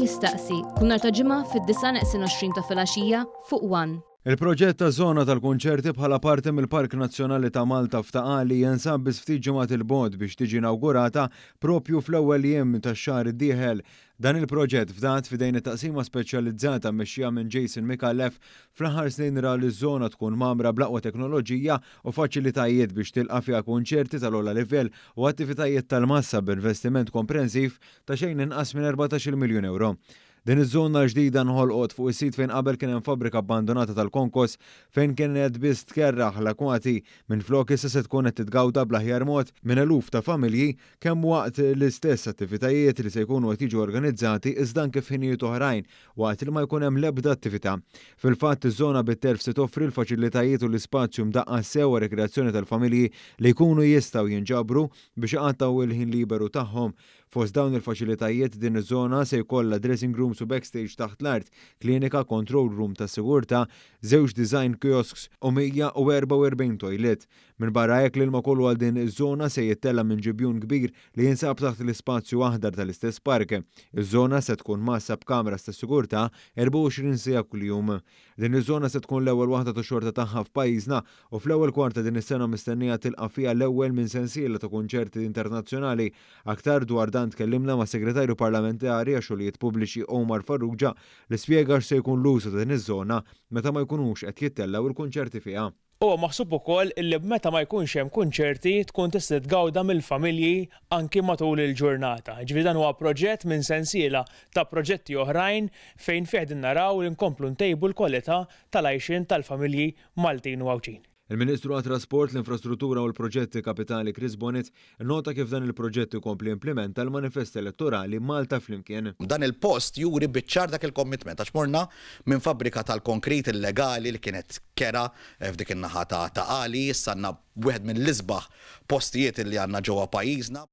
jistaqsi kull nhar ta' ġimgħa fid-9:20 ta' filgħaxija fuq One. Il-proġett ta' żona tal-kunċerti bħala parti mill-Park Nazzjonali ta' Malta f'Taqali jinsab biss ftit ġimgħat il-bogħod biex tiġi inawgurata propju fl-ewwel jiem tax-xahar id-dieħel. Dan il-proġett fdat f'idejn taqsima speċjalizzata mmexxija minn Jason Mikallef fl-aħħar snin ra li ż-żona tkun mamra bl-aqwa teknoloġija u faċilitajiet biex tilqa' fiha kunċerti tal-ogħla livell u attivitajiet tal-massa b'investiment komprensiv ta' xejn inqas minn 14 miljun euro. Din iż-żona ġdida nħolqot fuq is-sit fejn qabel kien hemm fabbrika abbandonata tal-Konkos fejn kienet biss tkerraħ l-akwati minn flok issa se tkun qed titgawda bl-aħjar mod minn eluf ta' familji kemm waqt l-istess attivitajiet li se jkunu qed jiġu organizzati iżda anke f'ħinijiet oħrajn waqt li ma jkun hemm l-ebda attività. Fil-fatt iż-żona bit-terf se toffri l-faċilitajiet u l-ispazju mdaqqa sewa rekreazzjoni tal-familji li jkunu jistgħu jinġabru biex iqattaw il-ħin liberu tagħhom. Fost dawn il-faċilitajiet din iż-żona se jkollha dressing rooms u backstage taħt l-art, klinika, control room ta' sigurtà, żewġ design kiosks u 144 toilet. Minn barra hekk l-ilma kollu għal din iż-żona se jittella minn ġibjun kbir li jinsab taħt l-ispazju aħdar tal-istess park. Iż-żona se tkun massa b'kameras ta' sigurtà 24 siegħa kuljum. Din iż-żona se tkun l-ewwel waħda ta' xorta tagħha f'pajjiżna u fl-ewwel kwarta din is-sena mistennija tilqa' fiha l-ewwel minn sensiela ta' kunċerti internazzjonali. Aktar dwar dan tkellimna ma' segretarju parlamentari għax-xogħlijiet pubbliċi Omar Farrugia li spjega x'se jkun l-użu ta' din iż-żona meta ma jkunux qed jittellaw il-kunċerti fiha. Maħsub ukoll illi meta ma jkunx hemm kunċerti tkun tista' tgawda mill-familji anki matul il-ġurnata. Ġifieri dan huwa proġett minn sensiela ta' proġetti oħrajn fejn fih din naraw li nkomplu ntejbu l-kwalità tal-għajxin tal-familji Maltin u Għawġin. Il-Ministru għat-Trasport, l-Infrastruttura u l-Proġetti Kapitali Chris Bonnet nota kif dan il-proġett ikompli implementa l-manifest elettorali Malta flimkien. Dan il-post juri biċċar dak il-commitment għax morna minn fabbrika tal-konkrit illegali li kienet kera f'dik in-naħa ta' Taqali, issa għandna wieħed mill-isbaħ postijiet li għandna ġewwa pajjiżna.